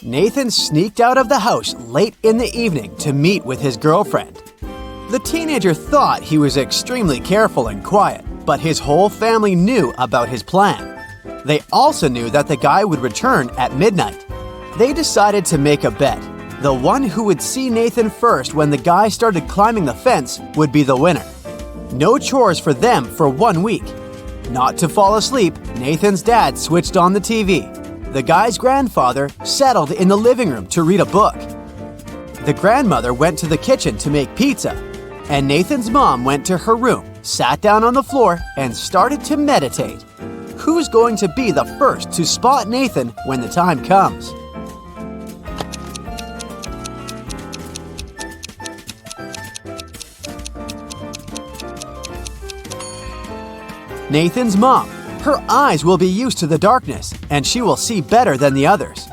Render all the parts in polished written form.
Nathan sneaked out of the house late in the evening to meet with his girlfriend. The teenager thought he was extremely careful and quiet, but his whole family knew about his plan. They also knew that the guy would return at midnight. They decided to make a bet. The one who would see Nathan first when the guy started climbing the fence would be the winner. No chores for them for 1 week. Not to fall asleep, Nathan's dad switched on the TV. The guy's grandfather settled in the living room to read a book. The grandmother went to the kitchen to make pizza, and Nathan's mom went to her room, sat down on the floor, and started to meditate. Who's going to be the first to spot Nathan when the time comes? Nathan's mom. Her eyes will be used to the darkness, and she will see better than the others.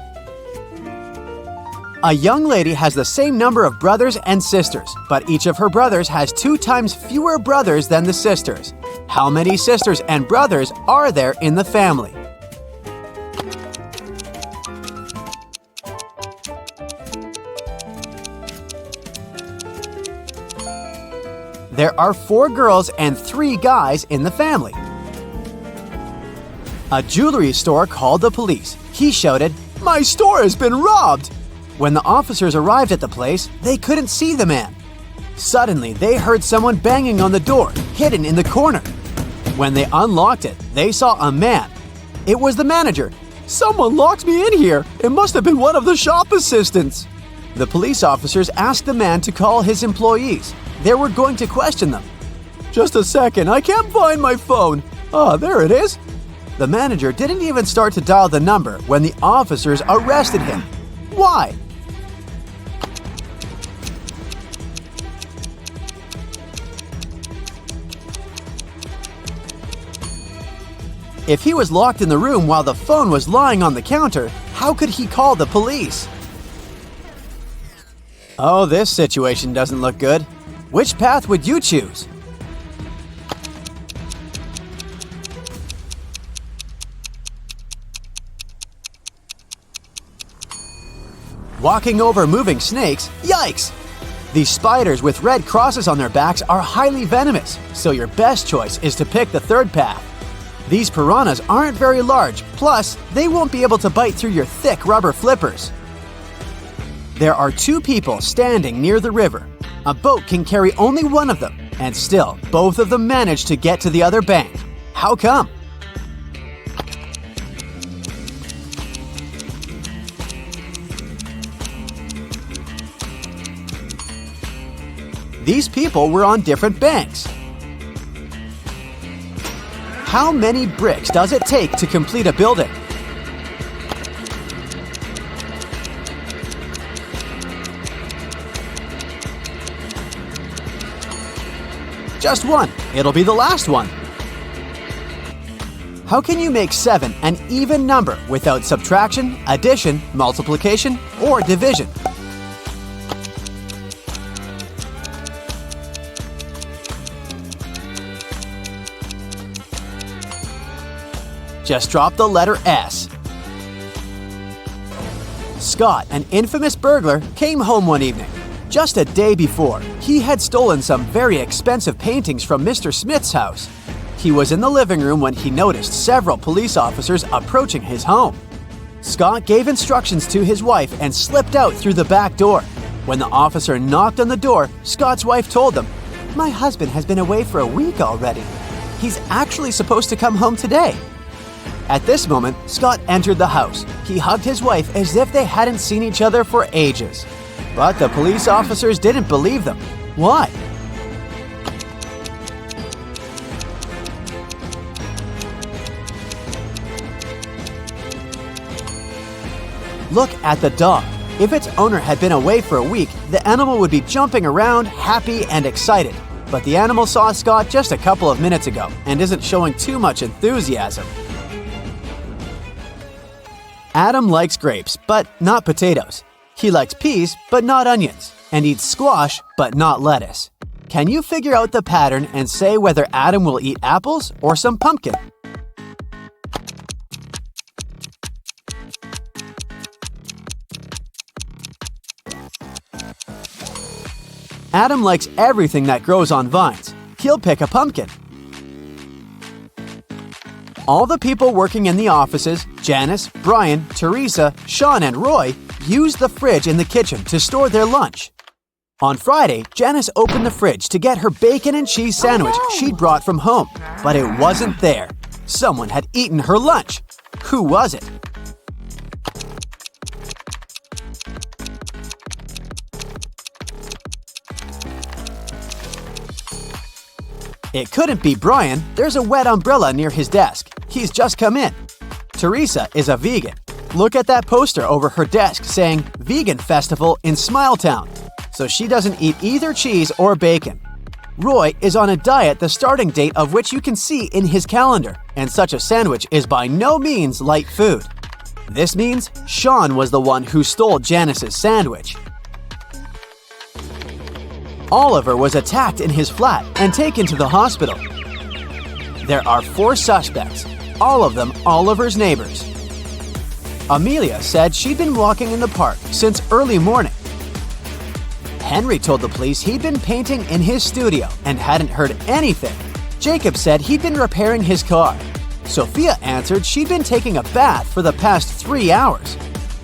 A young lady has the same number of brothers and sisters, but each of her brothers has 2 times fewer brothers than the sisters. How many sisters and brothers are there in the family? There are 4 girls and 3 guys in the family. A jewelry store called the police. He shouted, "My store has been robbed!" When the officers arrived at the place, they couldn't see the man. Suddenly, they heard someone banging on the door, hidden in the corner. When they unlocked it, they saw a man. It was the manager. "Someone locked me in here. It must have been one of the shop assistants." The police officers asked the man to call his employees. They were going to question them. "Just a second, I can't find my phone. Ah, there it is." The manager didn't even start to dial the number when the officers arrested him. Why? If he was locked in the room while the phone was lying on the counter, how could he call the police? Oh, this situation doesn't look good. Which path would you choose? Walking over moving snakes? Yikes! These spiders with red crosses on their backs are highly venomous, so your best choice is to pick the third path. These piranhas aren't very large, plus they won't be able to bite through your thick rubber flippers. There are 2 people standing near the river. A boat can carry only one of them, and still, both of them manage to get to the other bank. How come? These people were on different banks. How many bricks does it take to complete a building? Just 1. It'll be the last one. How can you make 7 an even number without subtraction, addition, multiplication, or division? Just drop the letter S. Scott, an infamous burglar, came home one evening. Just a day before, he had stolen some very expensive paintings from Mr. Smith's house. He was in the living room when he noticed several police officers approaching his home. Scott gave instructions to his wife and slipped out through the back door. When the officer knocked on the door, Scott's wife told them, "My husband has been away for a week already. He's actually supposed to come home today." At this moment, Scott entered the house. He hugged his wife as if they hadn't seen each other for ages. But the police officers didn't believe them. Why? Look at the dog. If its owner had been away for a week, the animal would be jumping around, happy and excited. But the animal saw Scott just a couple of minutes ago and isn't showing too much enthusiasm. Adam likes grapes, but not potatoes. He likes peas, but not onions, and eats squash, but not lettuce. Can you figure out the pattern and say whether Adam will eat apples or some pumpkin? Adam likes everything that grows on vines. He'll pick a pumpkin. All the people working in the offices, Janice, Brian, Teresa, Sean, and Roy, use the fridge in the kitchen to store their lunch. On Friday, Janice opened the fridge to get her bacon and cheese sandwich she'd brought from home, but it wasn't there. Someone had eaten her lunch. Who was it? It couldn't be Brian. There's a wet umbrella near his desk. He's just come in. Teresa is a vegan. Look at that poster over her desk saying Vegan Festival in Smiletown. So she doesn't eat either cheese or bacon. Roy is on a diet the starting date of which you can see in his calendar, and such a sandwich is by no means light food. This means Sean was the one who stole Janice's sandwich. Oliver was attacked in his flat and taken to the hospital. There are 4 suspects, all of them Oliver's neighbors. Amelia said she'd been walking in the park since early morning. Henry told the police he'd been painting in his studio and hadn't heard anything. Jacob said he'd been repairing his car. Sophia answered she'd been taking a bath for the past 3 hours.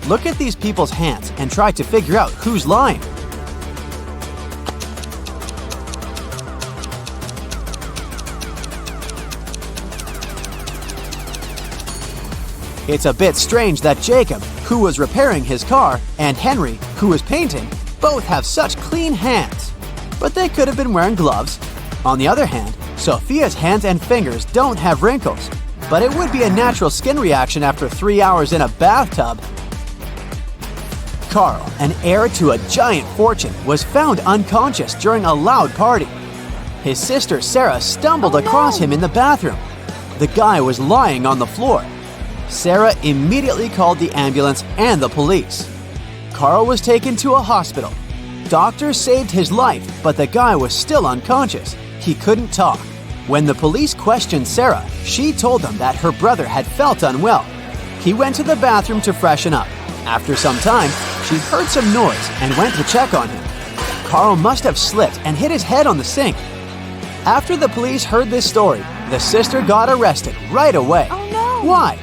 Look at these people's hands and try to figure out who's lying. It's a bit strange that Jacob, who was repairing his car, and Henry, who was painting, both have such clean hands. But they could have been wearing gloves. On the other hand, Sophia's hands and fingers don't have wrinkles. But it would be a natural skin reaction after 3 hours in a bathtub. Carl, an heir to a giant fortune, was found unconscious during a loud party. His sister Sarah stumbled across him in the bathroom. The guy was lying on the floor. Sarah immediately called the ambulance and the police. Carl was taken to a hospital. Doctors saved his life, but the guy was still unconscious. He couldn't talk. When the police questioned Sarah, she told them that her brother had felt unwell. He went to the bathroom to freshen up. After some time, she heard some noise and went to check on him. Carl must have slipped and hit his head on the sink. After the police heard this story, the sister got arrested right away. Oh no! Why?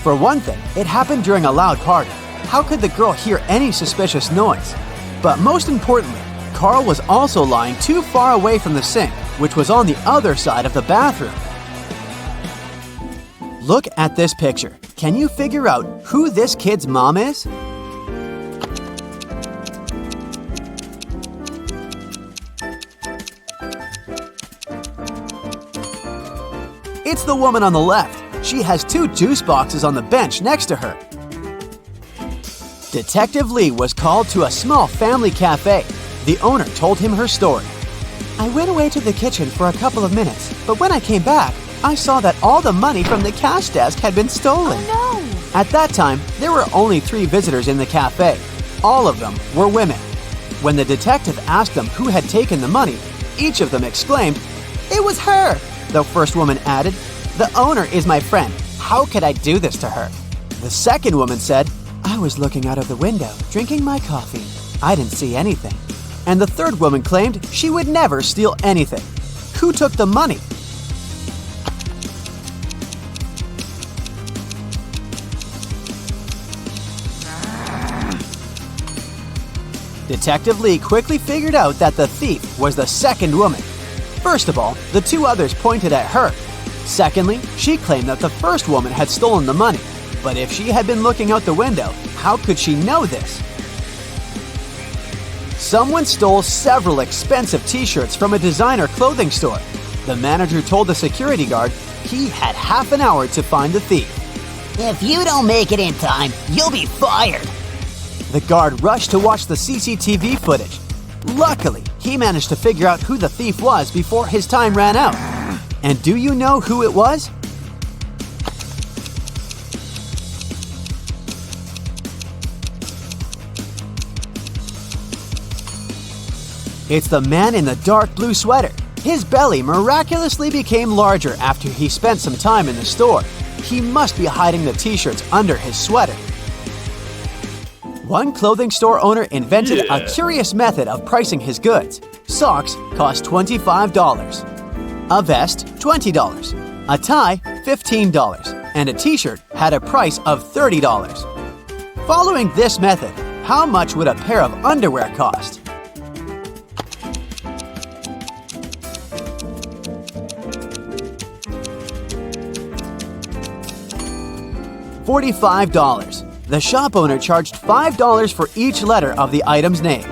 For one thing, it happened during a loud party. How could the girl hear any suspicious noise? But most importantly, Carl was also lying too far away from the sink, which was on the other side of the bathroom. Look at this picture. Can you figure out who this kid's mom is? It's the woman on the left. She has 2 juice boxes on the bench next to her. Detective Lee was called to a small family cafe. The owner told him her story. I went away to the kitchen for a couple of minutes, but when I came back, I saw that all the money from the cash desk had been stolen. Oh no! At that time, there were only 3 visitors in the cafe. All of them were women. When the detective asked them who had taken the money, each of them exclaimed, "It was her!" The first woman added, "The owner is my friend. How could I do this to her?" The second woman said, "I was looking out of the window, drinking my coffee. I didn't see anything." And the third woman claimed she would never steal anything. Who took the money? Detective Lee quickly figured out that the thief was the second woman. First of all, the 2 others pointed at her. Secondly, she claimed that the first woman had stolen the money. But if she had been looking out the window, how could she know this? Someone stole several expensive t-shirts from a designer clothing store. The manager told the security guard he had half an hour to find the thief. If you don't make it in time, you'll be fired. The guard rushed to watch the CCTV footage. Luckily, he managed to figure out who the thief was before his time ran out. And do you know who it was? It's the man in the dark blue sweater. His belly miraculously became larger after he spent some time in the store. He must be hiding the t-shirts under his sweater. One clothing store owner invented a curious method of pricing his goods. Socks cost $25, a vest $20, a tie $15, and a t-shirt had a price of $30. Following this method, how much would a pair of underwear cost? $45. The shop owner charged $5 for each letter of the item's name.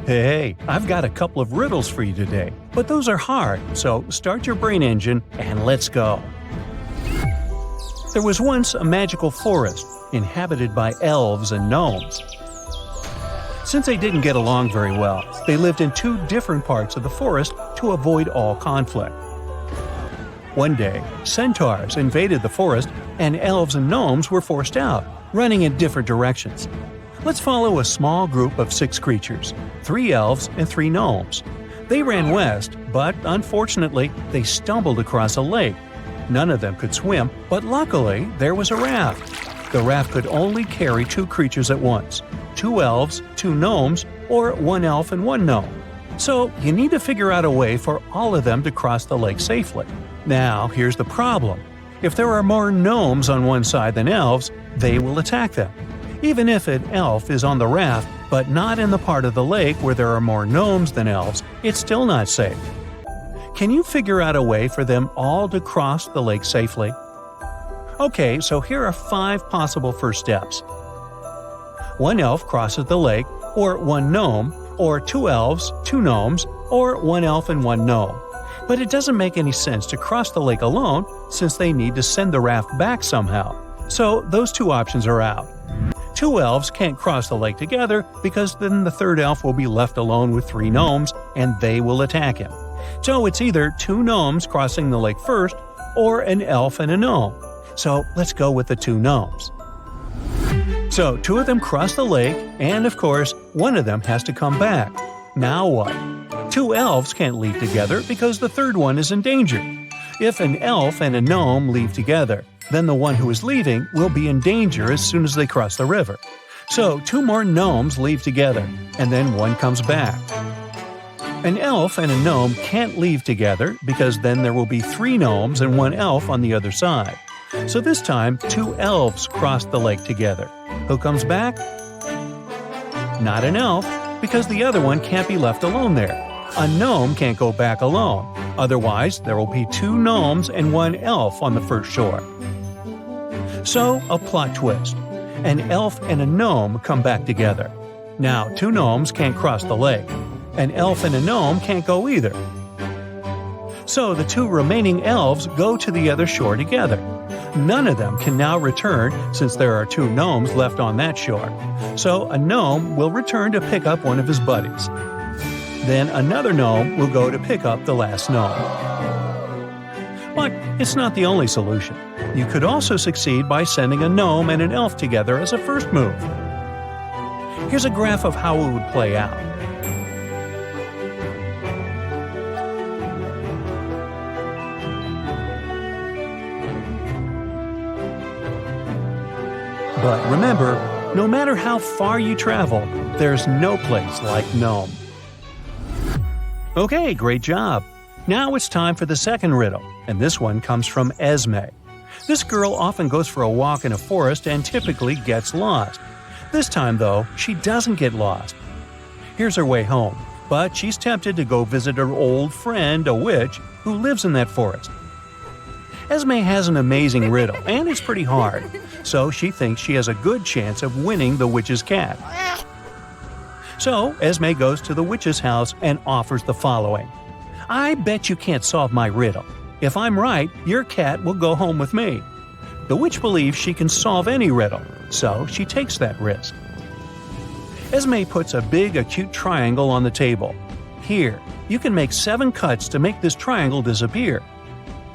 Hey, I've got a couple of riddles for you today, but those are hard, so start your brain engine and let's go. There was once a magical forest inhabited by elves and gnomes. Since they didn't get along very well, they lived in two different parts of the forest to avoid all conflict. One day, centaurs invaded the forest and elves and gnomes were forced out, running in different directions. Let's follow a small group of 6 creatures, 3 elves and 3 gnomes. They ran west, but unfortunately, they stumbled across a lake. None of them could swim, but luckily, there was a raft. The raft could only carry 2 creatures at once, 2 elves, 2 gnomes, or 1 elf and 1 gnome. So you need to figure out a way for all of them to cross the lake safely. Now, here's the problem. If there are more gnomes on one side than elves, they will attack them. Even if an elf is on the raft, but not in the part of the lake where there are more gnomes than elves, it's still not safe. Can you figure out a way for them all to cross the lake safely? Okay, so here are 5 possible first steps. 1 elf crosses the lake, or 1 gnome, or 2 elves, 2 gnomes, or 1 elf and 1 gnome. But it doesn't make any sense to cross the lake alone since they need to send the raft back somehow. So those 2 options are out. 2 elves can't cross the lake together because then the 3rd elf will be left alone with 3 gnomes and they will attack him. So it's either 2 gnomes crossing the lake first or an elf and a gnome. So let's go with the 2 gnomes. So 2 of them cross the lake and of course 1 of them has to come back. Now what? 2 elves can't leave together because the 3rd one is in danger. If an elf and a gnome leave together, then the one who is leaving will be in danger as soon as they cross the river. So 2 more gnomes leave together, and then 1 comes back. An elf and a gnome can't leave together because then there will be 3 gnomes and 1 elf on the other side. So this time, 2 elves cross the lake together. Who comes back? Not an elf, because the other one can't be left alone there. A gnome can't go back alone. Otherwise, there will be 2 gnomes and 1 elf on the first shore. So, a plot twist. An elf and a gnome come back together. Now, 2 gnomes can't cross the lake. An elf and a gnome can't go either. So, the 2 remaining elves go to the other shore together. None of them can now return since there are 2 gnomes left on that shore. So, a gnome will return to pick up one of his buddies. Then another gnome will go to pick up the last gnome. But it's not the only solution. You could also succeed by sending a gnome and an elf together as a first move. Here's a graph of how it would play out. But remember, no matter how far you travel, there's no place like gnome. Okay, great job! Now it's time for the second riddle, and this one comes from Esme. This girl often goes for a walk in a forest and typically gets lost. This time, though, she doesn't get lost. Here's her way home, but she's tempted to go visit her old friend, a witch, who lives in that forest. Esme has an amazing riddle, and it's pretty hard, so she thinks she has a good chance of winning the witch's cat. So, Esme goes to the witch's house and offers the following. I bet you can't solve my riddle. If I'm right, your cat will go home with me. The witch believes she can solve any riddle, so she takes that risk. Esme puts a big acute triangle on the table. Here, you can make 7 cuts to make this triangle disappear.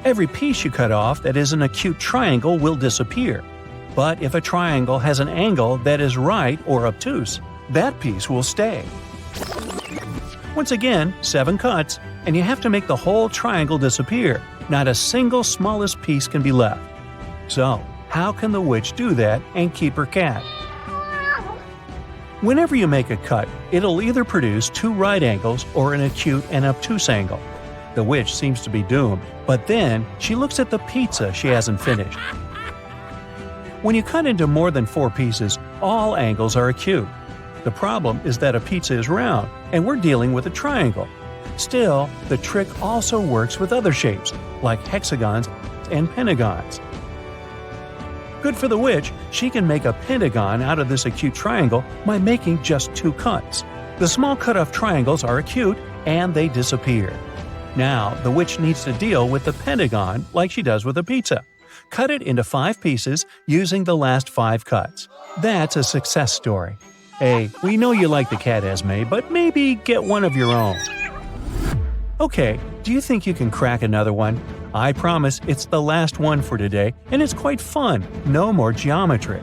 Every piece you cut off that is an acute triangle will disappear. But if a triangle has an angle that is right or obtuse, that piece will stay. Once again, 7 cuts, and you have to make the whole triangle disappear. Not a single smallest piece can be left. So, how can the witch do that and keep her cat? Whenever you make a cut, it'll either produce 2 right angles or an acute and obtuse angle. The witch seems to be doomed, but then she looks at the pizza she hasn't finished. When you cut into more than 4 pieces, all angles are acute. The problem is that a pizza is round, and we're dealing with a triangle. Still, the trick also works with other shapes, like hexagons and pentagons. Good for the witch, she can make a pentagon out of this acute triangle by making just 2 cuts. The small cut-off triangles are acute, and they disappear. Now, the witch needs to deal with the pentagon like she does with a pizza. Cut it into 5 pieces using the last 5 cuts. That's a success story. Hey, we know you like the cat, Esme, but maybe get one of your own. Okay, do you think you can crack another one? I promise it's the last one for today, and it's quite fun. No more geometry.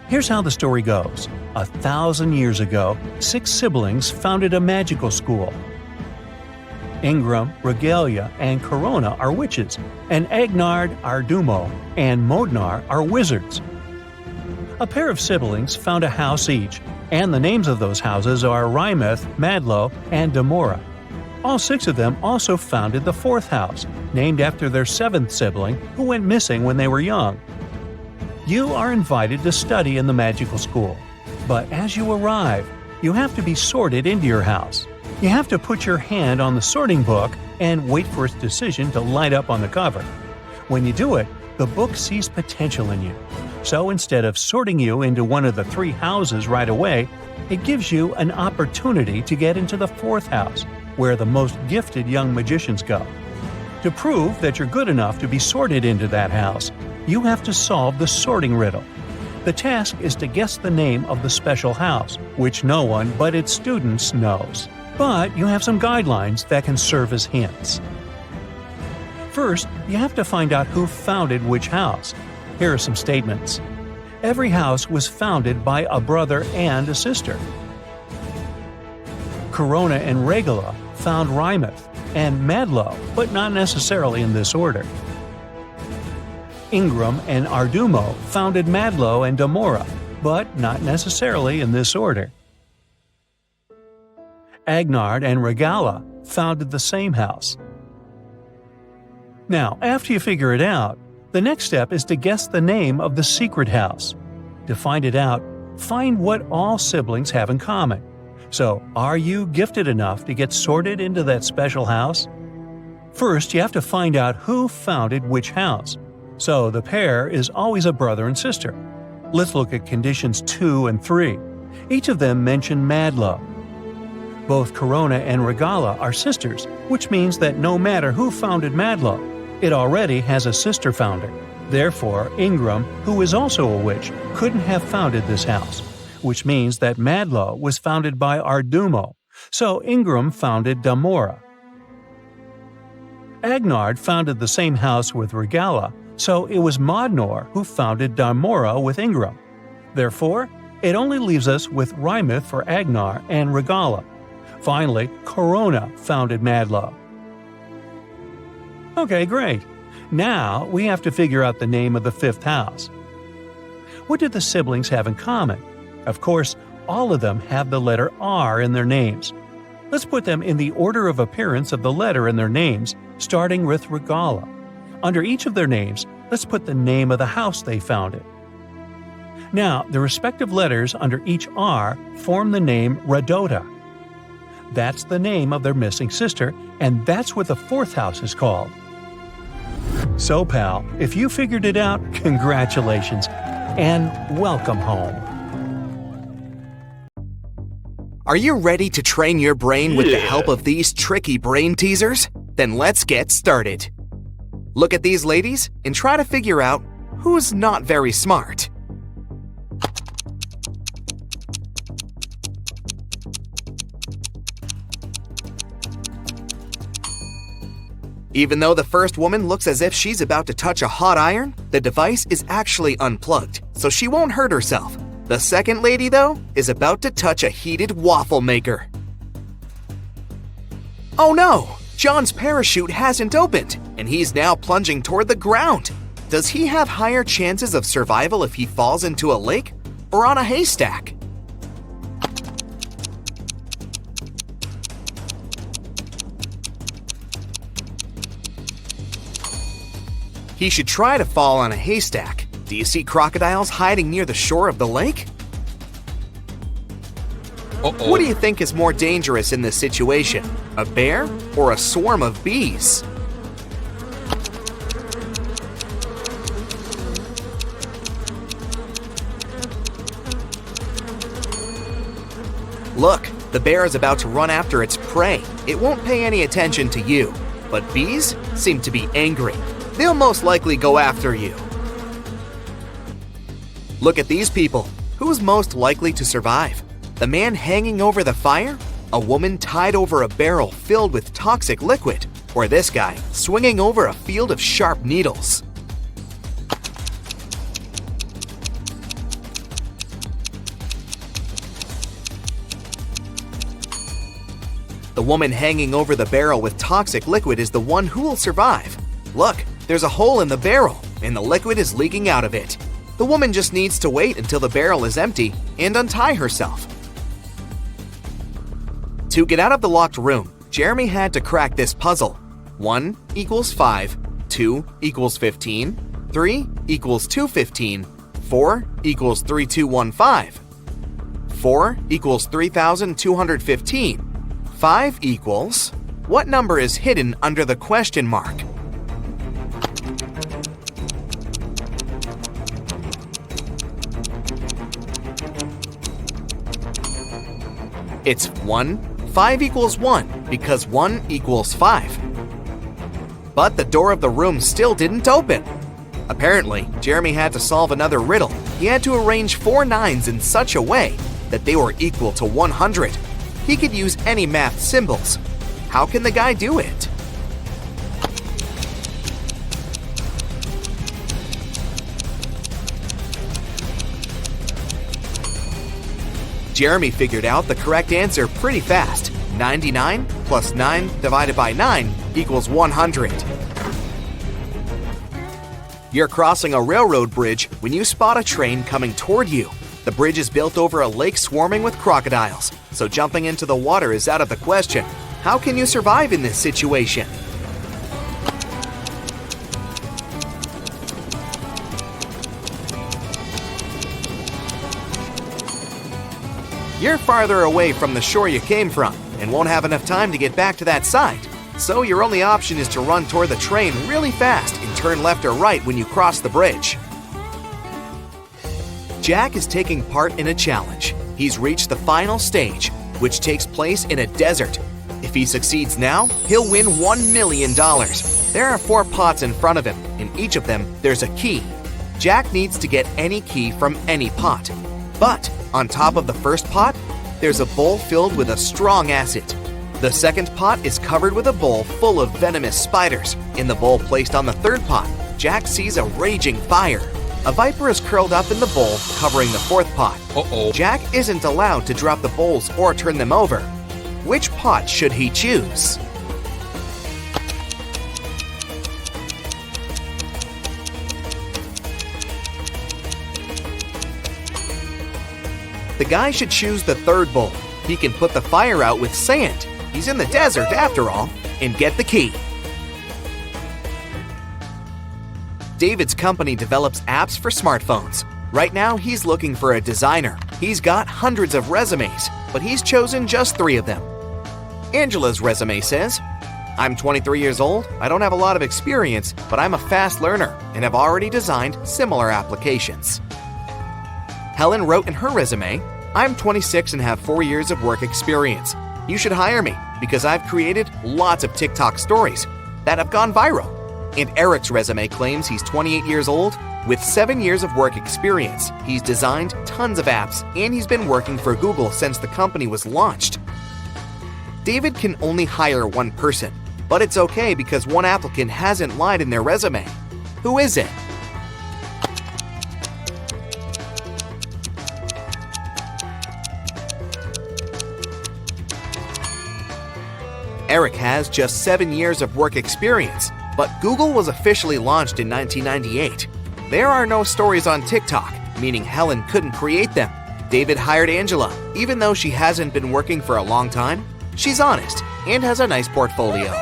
Here's how the story goes. 1,000 years ago, 6 siblings founded a magical school. Ingram, Regalia, and Corona are witches, and Agnard, Ardumo, and Modnar are wizards. A pair of siblings found a house each, and the names of those houses are Rymeth, Madlo, and Damora. All 6 of them also founded the 4th house, named after their 7th sibling who went missing when they were young. You are invited to study in the magical school, but as you arrive, you have to be sorted into your house. You have to put your hand on the sorting book and wait for its decision to light up on the cover. When you do it, the book sees potential in you. So instead of sorting you into one of the 3 houses right away, it gives you an opportunity to get into the 4th house, where the most gifted young magicians go. To prove that you're good enough to be sorted into that house, you have to solve the sorting riddle. The task is to guess the name of the special house, which no one but its students knows. But you have some guidelines that can serve as hints. First, you have to find out who founded which house. Here are some statements. Every house was founded by a brother and a sister. Corona and Regula found Rymeth and Madlo, but not necessarily in this order. Ingram and Ardumo founded Madlo and Damora, but not necessarily in this order. Agnard and Regala founded the same house. Now, after you figure it out, the next step is to guess the name of the secret house. To find it out, find what all siblings have in common. So, are you gifted enough to get sorted into that special house? First, you have to find out who founded which house. So, the pair is always a brother and sister. Let's look at conditions 2 and 3. Each of them mention Madlo. Both Corona and Regala are sisters, which means that no matter who founded Madlo, it already has a sister founder. Therefore, Ingram, who is also a witch, couldn't have founded this house, which means that Madlo was founded by Ardumo, so Ingram founded Damora. Agnard founded the same house with Regala, so it was Modnor who founded Damora with Ingram. Therefore, it only leaves us with Rymeth for Agnar and Regala. Finally, Corona founded Madlo. Okay, great. Now we have to figure out the name of the 5th house. What did the siblings have in common? Of course, all of them have the letter R in their names. Let's put them in the order of appearance of the letter in their names, starting with Regala. Under each of their names, let's put the name of the house they founded. Now, the respective letters under each R form the name Radota. That's the name of their missing sister, and that's what the 4th house is called. So, pal, if you figured it out, congratulations, and welcome home. Are you ready to train your brain with the help of these tricky brain teasers? Then let's get started. Look at these ladies and try to figure out who's not very smart. Even though the first woman looks as if she's about to touch a hot iron, the device is actually unplugged, so she won't hurt herself. The second lady, though, is about to touch a heated waffle maker. Oh no! John's parachute hasn't opened, and he's now plunging toward the ground. Does he have higher chances of survival if he falls into a lake or on a haystack? He should try to fall on a haystack. Do you see crocodiles hiding near the shore of the lake? What do you think is more dangerous in this situation? A bear or a swarm of bees? Look, the bear is about to run after its prey. It won't pay any attention to you. But bees seem to be angry. They'll most likely go after you. Look at these people. Who's most likely to survive? The man hanging over the fire? A woman tied over a barrel filled with toxic liquid? Or this guy swinging over a field of sharp needles? The woman hanging over the barrel with toxic liquid is the one who will survive. Look, there's a hole in the barrel, and the liquid is leaking out of it. The woman just needs to wait until the barrel is empty and untie herself. To get out of the locked room, Jeremy had to crack this puzzle. 1 equals 5, 2 equals 15, 3 equals 215, 4 equals 3215, 4 equals 3215, 5 equals... What number is hidden under the question mark? It's 1. 5 equals 1 because 1 equals 5. But the door of the room still didn't open. Apparently, Jeremy had to solve another riddle. He had to arrange 4 nines in such a way that they were equal to 100. He could use any math symbols. How can the guy do it? Jeremy figured out the correct answer pretty fast. 99 plus 9 divided by 9 equals 100. You're crossing a railroad bridge when you spot a train coming toward you. The bridge is built over a lake swarming with crocodiles, so jumping into the water is out of the question. How can you survive in this situation? You're farther away from the shore you came from and won't have enough time to get back to that side. So your only option is to run toward the train really fast and turn left or right when you cross the bridge. Jack is taking part in a challenge. He's reached the final stage, which takes place in a desert. If he succeeds now, he'll win $1 million. There are 4 pots in front of him. In each of them, there's a key. Jack needs to get any key from any pot. But on top of the first pot, there's a bowl filled with a strong acid. The second pot is covered with a bowl full of venomous spiders. In the bowl placed on the third pot, Jack sees a raging fire. A viper is curled up in the bowl covering the fourth pot. Jack isn't allowed to drop the bowls or turn them over. Which pot should he choose? The guy should choose the third bowl. He can put the fire out with sand. He's in the desert after all, and get the key. David's company develops apps for smartphones. Right now, he's looking for a designer. He's got hundreds of resumes, but he's chosen just 3 of them. Angela's resume says, I'm 23 years old, I don't have a lot of experience, but I'm a fast learner and have already designed similar applications. Helen wrote in her resume, I'm 26 and have 4 years of work experience. You should hire me because I've created lots of TikTok stories that have gone viral. And Eric's resume claims he's 28 years old with 7 years of work experience. He's designed tons of apps and he's been working for Google since the company was launched. David can only hire 1 person, but it's okay because 1 applicant hasn't lied in their resume. Who is it? Eric has just 7 years of work experience, but Google was officially launched in 1998. There are no stories on TikTok, meaning Helen couldn't create them. David hired Angela, even though she hasn't been working for a long time. She's honest and has a nice portfolio.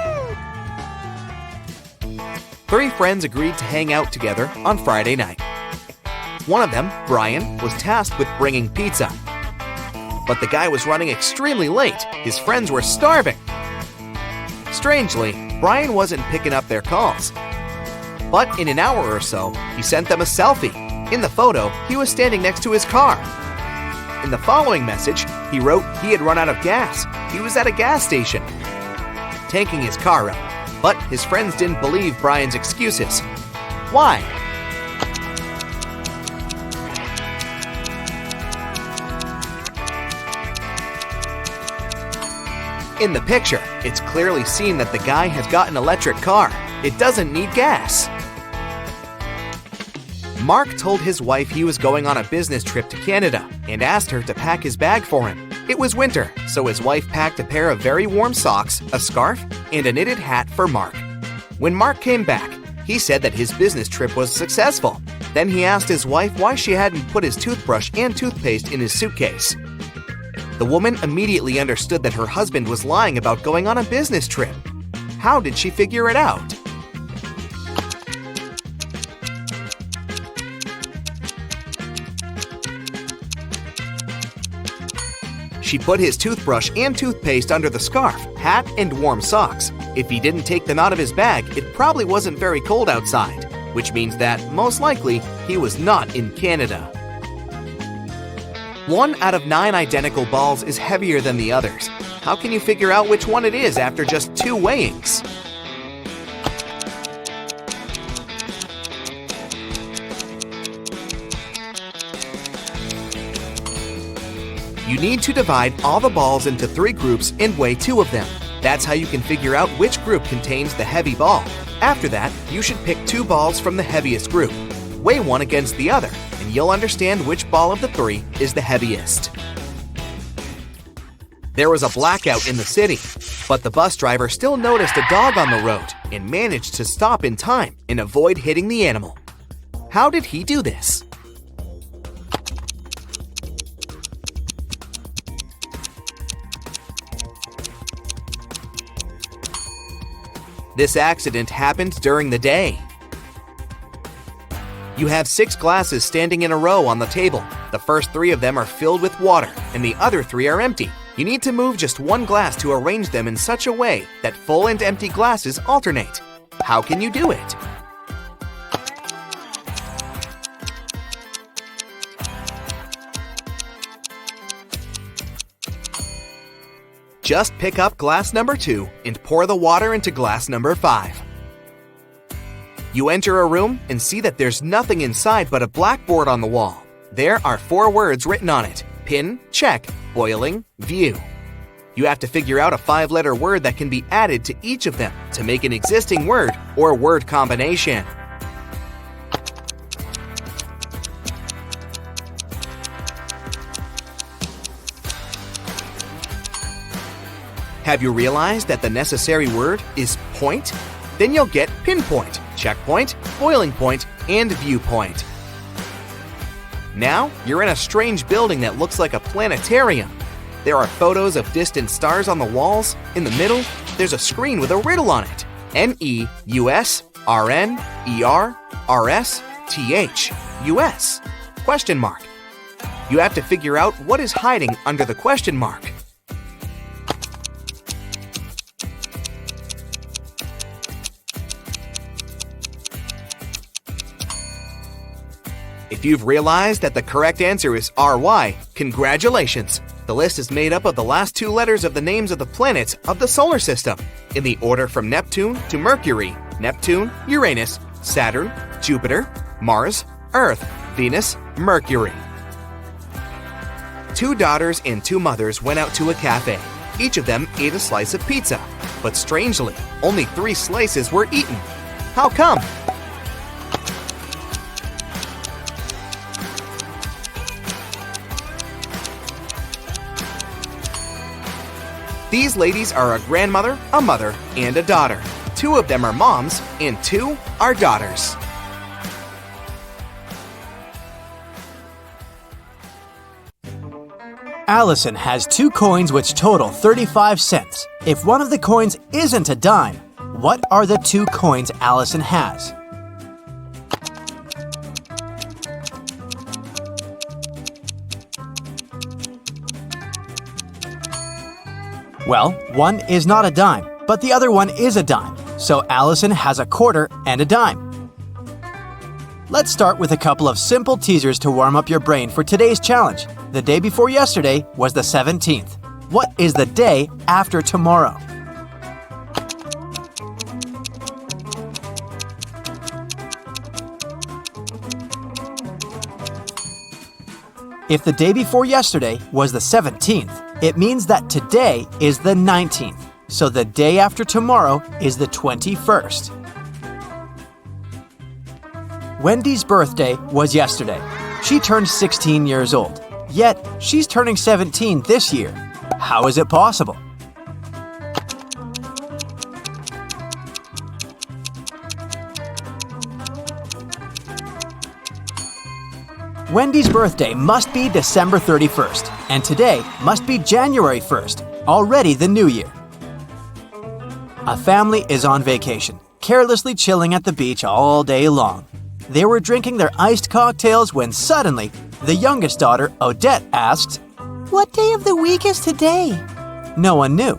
3 friends agreed to hang out together on Friday night. One of them, Brian, was tasked with bringing pizza. But the guy was running extremely late. His friends were starving. Strangely, Brian wasn't picking up their calls. But in an hour or so, he sent them a selfie. In the photo, he was standing next to his car. In the following message, he wrote he had run out of gas. He was at a gas station, tanking his car up. But his friends didn't believe Brian's excuses. Why? In the picture, it's clearly seen that the guy has got an electric car. It doesn't need gas. Mark told his wife he was going on a business trip to Canada and asked her to pack his bag for him. It was winter, so his wife packed a pair of very warm socks, a scarf, and a knitted hat for Mark. When Mark came back, he said that his business trip was successful. Then he asked his wife why she hadn't put his toothbrush and toothpaste in his suitcase. The woman immediately understood that her husband was lying about going on a business trip. How did she figure it out? She put his toothbrush and toothpaste under the scarf, hat, and warm socks. If he didn't take them out of his bag, it probably wasn't very cold outside, which means that, most likely, he was not in Canada. 1 out of 9 identical balls is heavier than the others. How can you figure out which one it is after just 2 weighings? You need to divide all the balls into 3 groups and weigh 2 of them. That's how you can figure out which group contains the heavy ball. After that, you should pick 2 balls from the heaviest group. Weigh one against the other, and you'll understand which ball of the 3 is the heaviest. There was a blackout in the city, but the bus driver still noticed a dog on the road and managed to stop in time and avoid hitting the animal. How did he do this? This accident happened during the day. You have 6 glasses standing in a row on the table. The first 3 of them are filled with water, and the other 3 are empty. You need to move just 1 glass to arrange them in such a way that full and empty glasses alternate. How can you do it? Just pick up glass number 2 and pour the water into glass number 5. You enter a room and see that there's nothing inside but a blackboard on the wall. There are 4 words written on it: pin, check, boiling, view. You have to figure out a 5-letter word that can be added to each of them to make an existing word or word combination. Have you realized that the necessary word is point? Then you'll get pinpoint, checkpoint, boiling point, and viewpoint. Now, you're in a strange building that looks like a planetarium. There are photos of distant stars on the walls. In the middle, there's a screen with a riddle on it. NEUSRNERSTH question mark. You have to figure out what is hiding under the question mark. If you've realized that the correct answer is RY, congratulations! The list is made up of the last 2 letters of the names of the planets of the solar system, in the order from Neptune to Mercury, Neptune, Uranus, Saturn, Jupiter, Mars, Earth, Venus, Mercury. 2 daughters and 2 mothers went out to a cafe. Each of them ate a slice of pizza, but strangely, only 3 slices were eaten. How come? These ladies are a grandmother, a mother, and a daughter. 2 of them are moms, and 2 are daughters. Allison has 2 coins which total 35 cents. If one of the coins isn't a dime, what are the 2 coins Allison has? Well, one is not a dime, but the other one is a dime, so Allison has a quarter and a dime. Let's start with a couple of simple teasers to warm up your brain for today's challenge. The day before yesterday was the 17th. What is the day after tomorrow? If the day before yesterday was the 17th, it means that today is the 19th, so the day after tomorrow is the 21st. Wendy's birthday was yesterday. She turned 16 years old, yet she's turning 17 this year. How is it possible? Wendy's birthday must be December 31st, and today must be January 1st, already the new year. A family is on vacation, carelessly chilling at the beach all day long. They were drinking their iced cocktails when suddenly, the youngest daughter, Odette, asked, "What day of the week is today?" No one knew.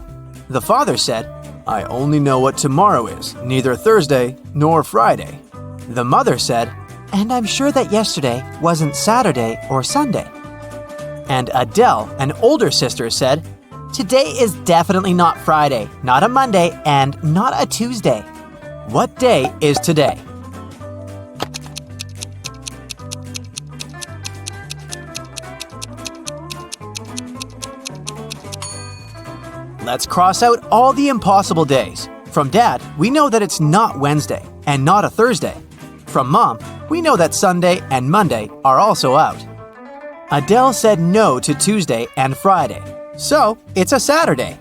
The father said, "I only know what tomorrow is, neither Thursday nor Friday." The mother said, "And I'm sure that yesterday wasn't Saturday or Sunday." And Adele, an older sister, said, "Today is definitely not Friday, not a Monday, and not a Tuesday." What day is today? Let's cross out all the impossible days. From Dad, we know that it's not Wednesday and not a Thursday. From Mom, we know that Sunday and Monday are also out. Adele said no to Tuesday and Friday, so it's a Saturday.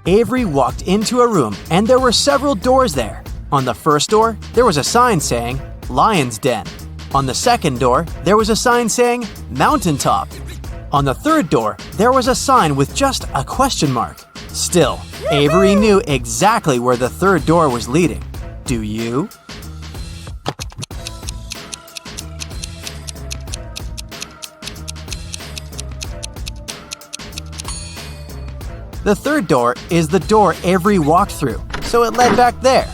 Avery walked into a room and there were several doors there. On the first door, there was a sign saying, "Lion's Den." On the second door, there was a sign saying, "Mountaintop." On the third door, there was a sign with just a question mark. Still, Avery knew exactly where the third door was leading. Do you? The third door is the door Avery walked through, so it led back there.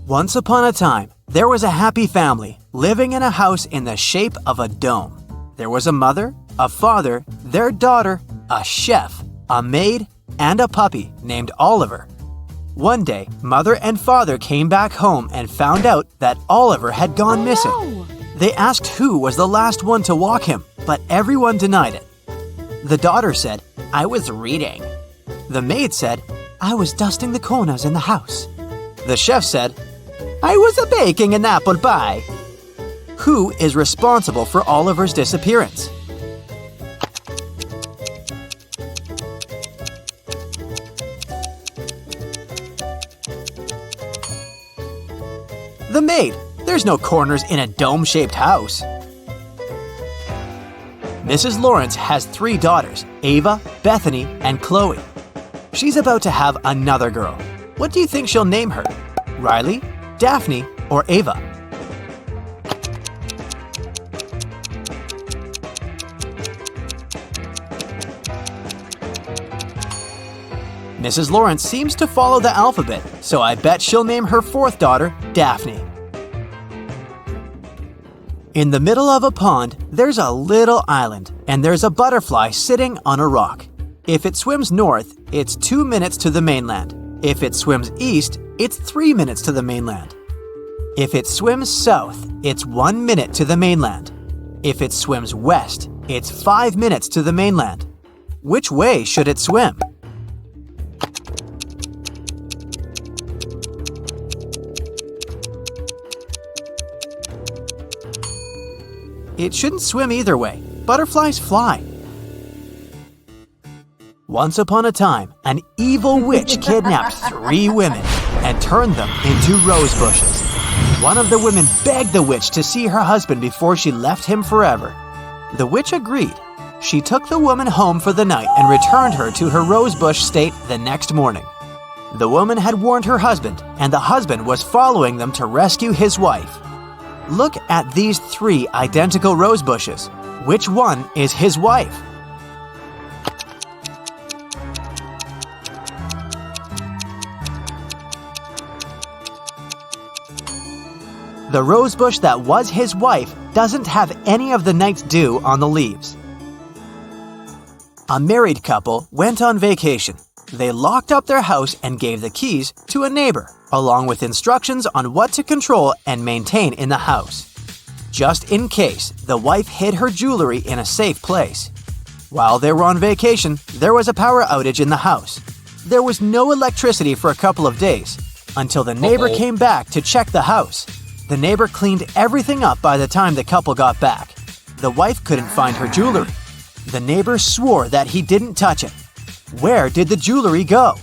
Once upon a time, there was a happy family living in a house in the shape of a dome. There was a mother, a father, their daughter, a chef, a maid, and a puppy named Oliver. One day, mother and father came back home and found out that Oliver had gone missing. They asked who was the last one to walk him, but everyone denied it. The daughter said, "I was reading." The maid said, "I was dusting the corners in the house." The chef said, "I was baking an apple pie." Who is responsible for Oliver's disappearance? The maid. There's no corners in a dome-shaped house. Mrs. Lawrence has 3 daughters, Ava, Bethany, and Chloe. She's about to have another girl. What do you think she'll name her? Riley, Daphne, or Ava? Mrs. Lawrence seems to follow the alphabet, so I bet she'll name her 4th daughter Daphne. In the middle of a pond, there's a little island, and there's a butterfly sitting on a rock. If it swims north, it's 2 minutes to the mainland. If it swims east, it's 3 minutes to the mainland. If it swims south, it's 1 minute to the mainland. If it swims west, it's 5 minutes to the mainland. Which way should it swim? It shouldn't swim either way. Butterflies fly. Once upon a time, an evil witch kidnapped 3 women and turned them into rose bushes. One of the women begged the witch to see her husband before she left him forever. The witch agreed. She took the woman home for the night and returned her to her rosebush state the next morning. The woman had warned her husband, and the husband was following them to rescue his wife. Look at these 3 identical rose bushes. Which one is his wife? The rosebush that was his wife doesn't have any of the night's dew on the leaves. A married couple went on vacation. They locked up their house and gave the keys to a neighbor, along with instructions on what to control and maintain in the house. Just in case, the wife hid her jewelry in a safe place. While they were on vacation, there was a power outage in the house. There was no electricity for a couple of days, until the neighbor came back to check the house. The neighbor cleaned everything up by the time the couple got back. The wife couldn't find her jewelry. The neighbor swore that he didn't touch it. Where did the jewelry go?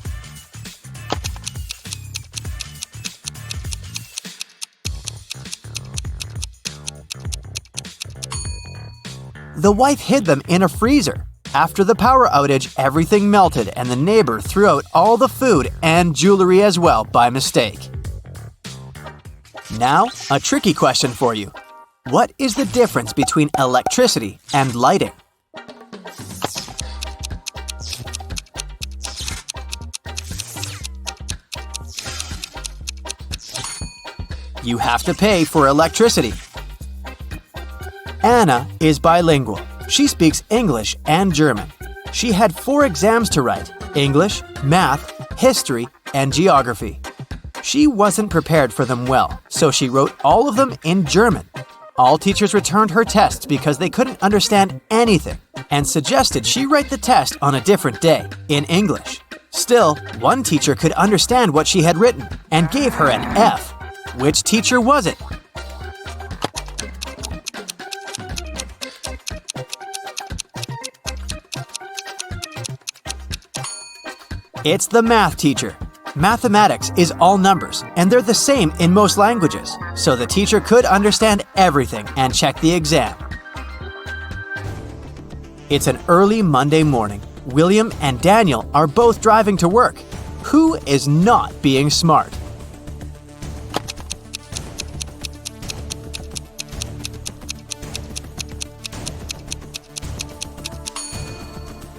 The wife hid them in a freezer. After the power outage, everything melted and the neighbor threw out all the food and jewelry as well by mistake. Now, a tricky question for you. What is the difference between electricity and lighting? You have to pay for electricity. Anna is bilingual. She speaks English and German. She had 4 exams to write: English, math, history, and geography. She wasn't prepared for them well, so she wrote all of them in German. All teachers returned her tests because they couldn't understand anything and suggested she write the test on a different day, in English. Still, one teacher could understand what she had written and gave her an F. Which teacher was it? It's the math teacher. Mathematics is all numbers, and they're the same in most languages, so the teacher could understand everything and check the exam. It's an early Monday morning. William and Daniel are both driving to work. Who is not being smart?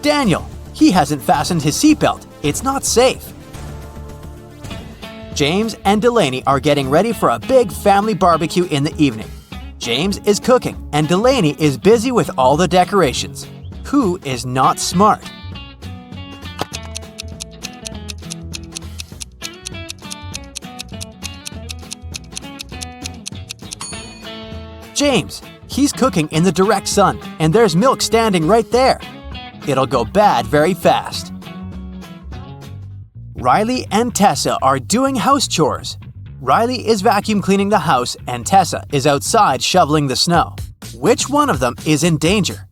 Daniel. He hasn't fastened his seatbelt. It's not safe. James and Delaney are getting ready for a big family barbecue in the evening. James is cooking and Delaney is busy with all the decorations. Who is not smart? James. He's cooking in the direct sun and there's milk standing right there. It'll go bad very fast. Riley and Tessa are doing house chores. Riley is vacuum cleaning the house and Tessa is outside shoveling the snow. Which one of them is in danger?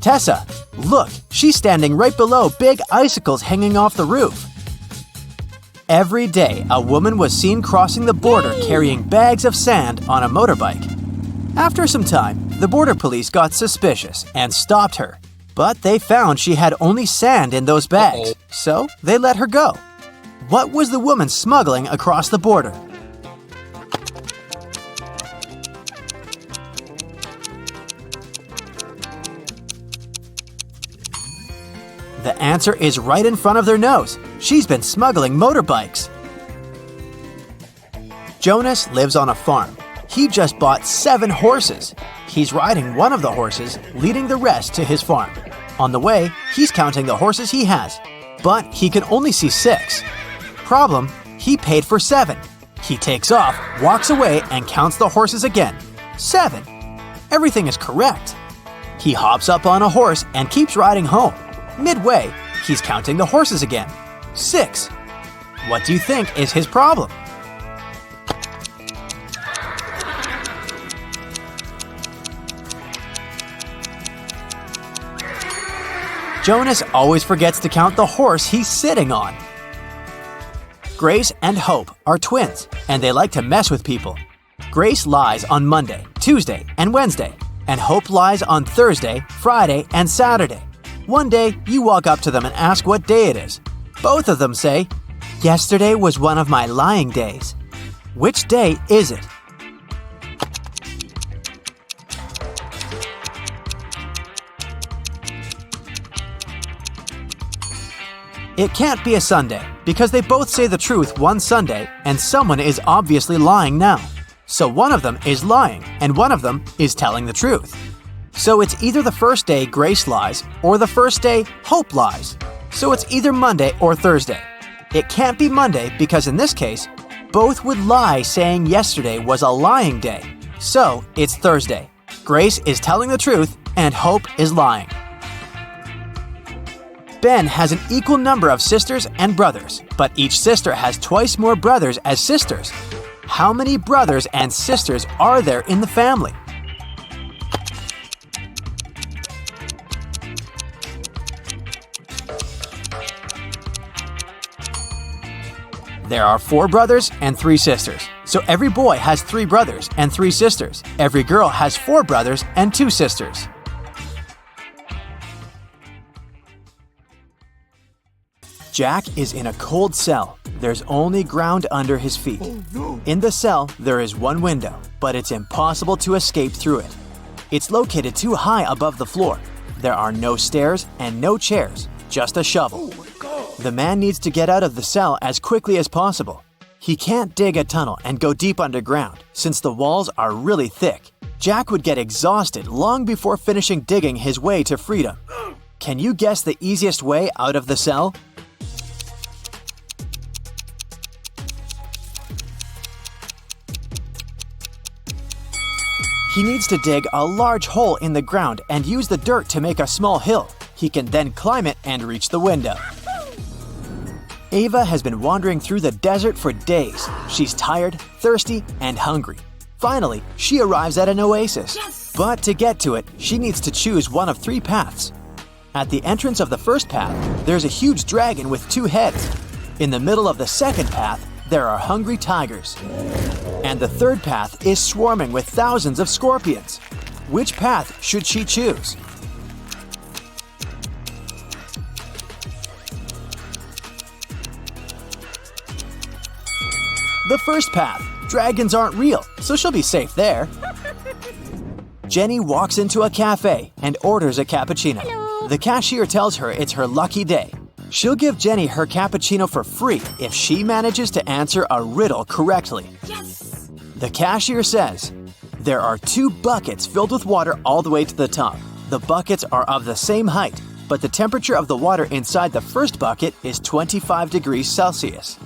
Tessa, look, she's standing right below big icicles hanging off the roof. Every day, a woman was seen crossing the border carrying bags of sand on a motorbike. After some time, the border police got suspicious and stopped her. But they found she had only sand in those bags, so they let her go. What was the woman smuggling across the border? The answer is right in front of their nose. She's been smuggling motorbikes. Jonas lives on a farm. He just bought 7 horses. He's riding one of the horses, leading the rest to his farm. On the way, he's counting the horses he has, but he can only see 6. Problem, he paid for 7. He takes off, walks away, and counts the horses again. 7. Everything is correct. He hops up on a horse and keeps riding home. Midway, he's counting the horses again. 6. What do you think is his problem? Jonas always forgets to count the horse he's sitting on. Grace and Hope are twins, and they like to mess with people. Grace lies on Monday, Tuesday, and Wednesday, and Hope lies on Thursday, Friday, and Saturday. One day, you walk up to them and ask what day it is. Both of them say, "Yesterday was one of my lying days." Which day is it? It can't be a Sunday, because they both say the truth one Sunday, and someone is obviously lying now. So one of them is lying, and one of them is telling the truth. So it's either the first day Grace lies, or the first day Hope lies. So it's either Monday or Thursday. It can't be Monday because in this case, both would lie saying yesterday was a lying day. So it's Thursday. Grace is telling the truth, and Hope is lying. Ben has an equal number of sisters and brothers, but each sister has twice more brothers as sisters. How many brothers and sisters are there in the family? There are 4 brothers and 3 sisters. So every boy has 3 brothers and 3 sisters. Every girl has 4 brothers and 2 sisters. Jack is in a cold cell. There's only ground under his feet. In the cell, there is one window, but it's impossible to escape through it. It's located too high above the floor. There are no stairs and no chairs, just a shovel. The man needs to get out of the cell as quickly as possible. He can't dig a tunnel and go deep underground, since the walls are really thick. Jack would get exhausted long before finishing digging his way to freedom. Can you guess the easiest way out of the cell? He needs to dig a large hole in the ground and use the dirt to make a small hill. He can then climb it and reach the window. Ava has been wandering through the desert for days. She's tired, thirsty, and hungry. Finally, she arrives at an oasis. But to get to it, she needs to choose one of 3 paths. At the entrance of the first path, there's a huge dragon with 2 heads. In the middle of the second path, there are hungry tigers. And the third path is swarming with thousands of scorpions. Which path should she choose? The first path. Dragons aren't real, so she'll be safe there. Jenny walks into a cafe and orders a cappuccino. Hello. The cashier tells her it's her lucky day. She'll give Jenny her cappuccino for free if she manages to answer a riddle correctly. Yes! The cashier says, there are 2 buckets filled with water all the way to the top. The buckets are of the same height, but the temperature of the water inside the first bucket is 25 degrees Celsius,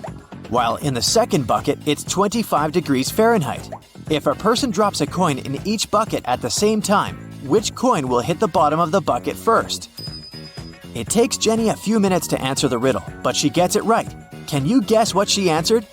while in the second bucket it's 25 degrees Fahrenheit. If a person drops a coin in each bucket at the same time, which coin will hit the bottom of the bucket first? It takes Jenny a few minutes to answer the riddle, but she gets it right. Can you guess what she answered?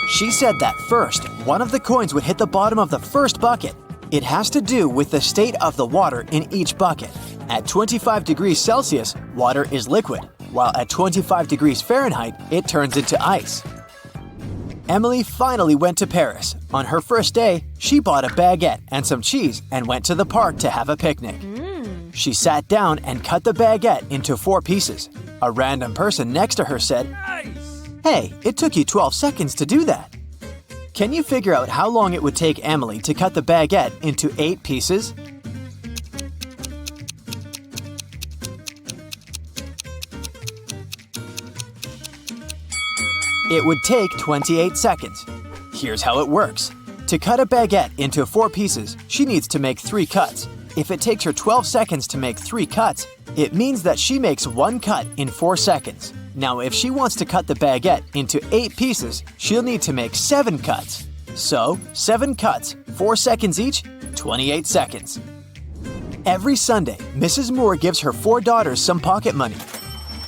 She said that first, one of the coins would hit the bottom of the first bucket. It has to do with the state of the water in each bucket. At 25 degrees Celsius, water is liquid, while at 25 degrees Fahrenheit, it turns into ice. Emily finally went to Paris. On her first day, she bought a baguette and some cheese and went to the park to have a picnic. She sat down and cut the baguette into 4 pieces. A random person next to her said, "Hey, it took you 12 seconds to do that." Can you figure out how long it would take Emily to cut the baguette into 8 pieces? It would take 28 seconds. Here's how it works. To cut a baguette into 4 pieces, she needs to make 3 cuts. If it takes her 12 seconds to make 3 cuts, it means that she makes 1 cut in 4 seconds. Now, if she wants to cut the baguette into 8 pieces, she'll need to make 7 cuts. So, 7 cuts, 4 seconds each, 28 seconds. Every Sunday, Mrs. Moore gives her 4 daughters some pocket money.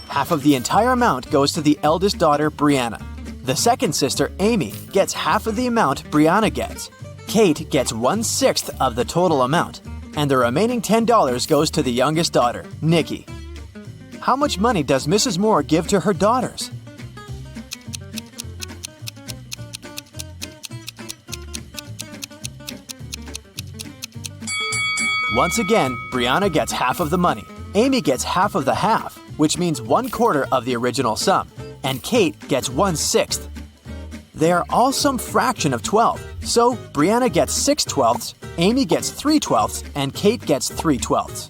Half of the entire amount goes to the eldest daughter, Brianna. The second sister, Amy, gets half of the amount Brianna gets. Kate gets 1/6 of the total amount, and the remaining $10 goes to the youngest daughter, Nikki. How much money does Mrs. Moore give to her daughters? Once again, Brianna gets half of the money. Amy gets half of the half, which means 1/4 of the original sum, and Kate gets 1/6. They are all some fraction of 12, so Brianna gets 6/12, Amy gets 3/12, and Kate gets 3/12.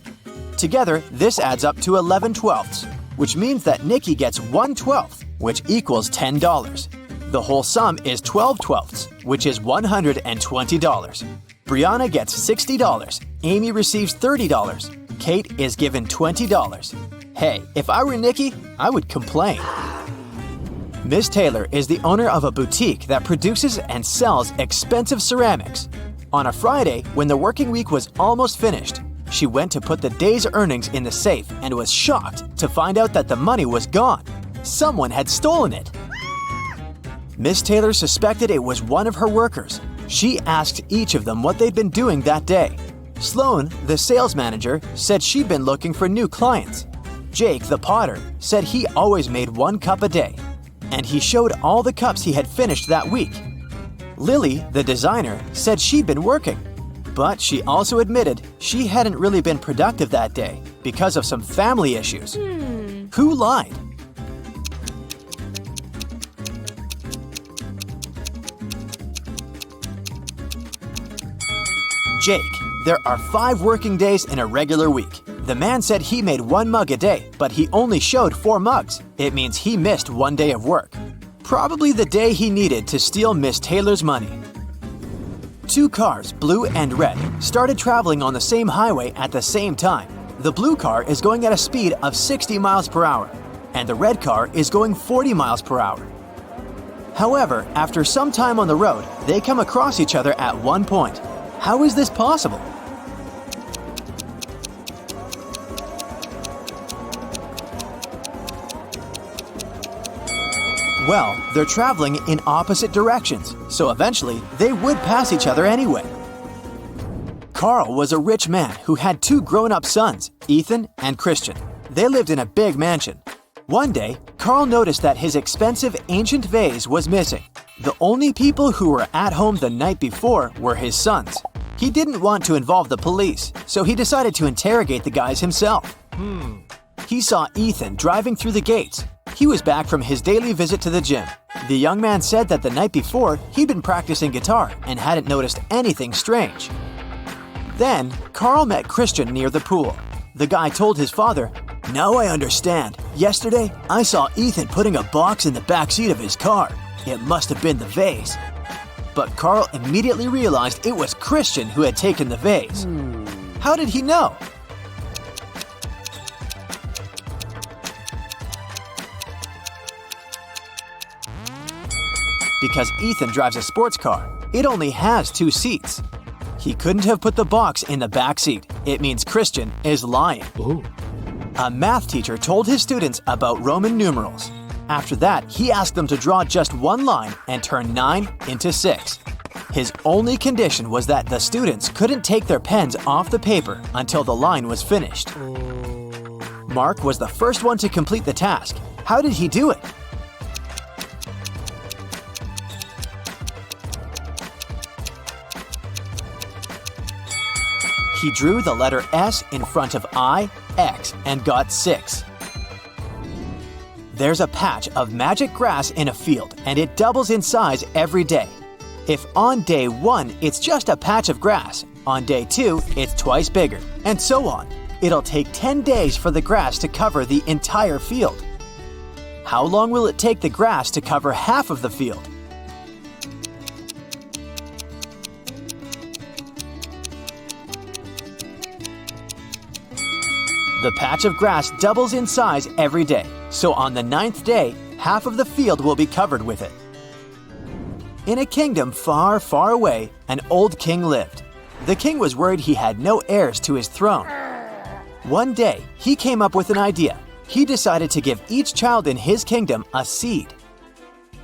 Together, this adds up to 11/12, which means that Nikki gets 1/12, which equals $10. The whole sum is 12/12, which is $120. Brianna gets $60, Amy receives $30, Kate is given $20. Hey, if I were Nikki, I would complain. Miss Taylor is the owner of a boutique that produces and sells expensive ceramics. On a Friday, when the working week was almost finished, she went to put the day's earnings in the safe and was shocked to find out that the money was gone. Someone had stolen it. Miss Taylor suspected it was one of her workers. She asked each of them what they'd been doing that day. Sloan, the sales manager, said she'd been looking for new clients. Jake, the potter, said he always made 1 cup a day, and he showed all the cups he had finished that week. Lily, the designer, said she'd been working, but she also admitted she hadn't really been productive that day because of some family issues. Who lied? Jake. There are 5 working days in a regular week. The man said he made 1 mug a day, but he only showed 4 mugs. It means he missed 1 day of work. Probably the day he needed to steal Miss Taylor's money. 2 cars, blue and red, started traveling on the same highway at the same time. The blue car is going at a speed of 60 miles per hour, and the red car is going 40 miles per hour. However, after some time on the road, they come across each other at one point. How is this possible? Well, they're traveling in opposite directions, so eventually they would pass each other anyway. Carl was a rich man who had 2 grown-up sons, Ethan and Christian. They lived in a big mansion. One day, Carl noticed that his expensive ancient vase was missing. The only people who were at home the night before were his sons. He didn't want to involve the police, so he decided to interrogate the guys himself. He saw Ethan driving through the gates. He was back from his daily visit to the gym. The young man said that the night before, he'd been practicing guitar and hadn't noticed anything strange. Then, Carl met Christian near the pool. The guy told his father, "Now I understand. Yesterday, I saw Ethan putting a box in the back seat of his car. It must have been the vase." But Carl immediately realized it was Christian who had taken the vase. How did he know? Because Ethan drives a sports car. It only has 2 seats. He couldn't have put the box in the back seat. It means Christian is lying. A math teacher told his students about Roman numerals. After that, he asked them to draw just 1 line and turn 9 into 6. His only condition was that the students couldn't take their pens off the paper until the line was finished. Mark was the first one to complete the task. How did he do it? He drew the letter S in front of I, X, and got 6. There's a patch of magic grass in a field, and it doubles in size every day. If on day 1 it's just a patch of grass, on day 2 it's twice bigger, and so on. It'll take 10 days for the grass to cover the entire field. How long will it take the grass to cover half of the field? The patch of grass doubles in size every day, so on the 9th day, half of the field will be covered with it. In a kingdom far, far away, an old king lived. The king was worried he had no heirs to his throne. One day, he came up with an idea. He decided to give each child in his kingdom a seed.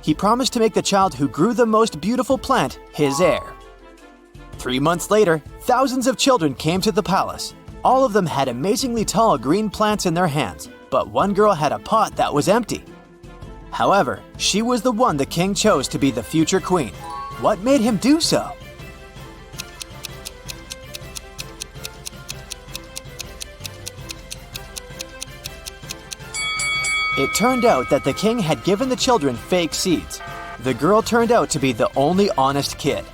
He promised to make the child who grew the most beautiful plant his heir. 3 months later, thousands of children came to the palace. All of them had amazingly tall green plants in their hands, but one girl had a pot that was empty. However, she was the one the king chose to be the future queen. What made him do so? It turned out that the king had given the children fake seeds. The girl turned out to be the only honest kid.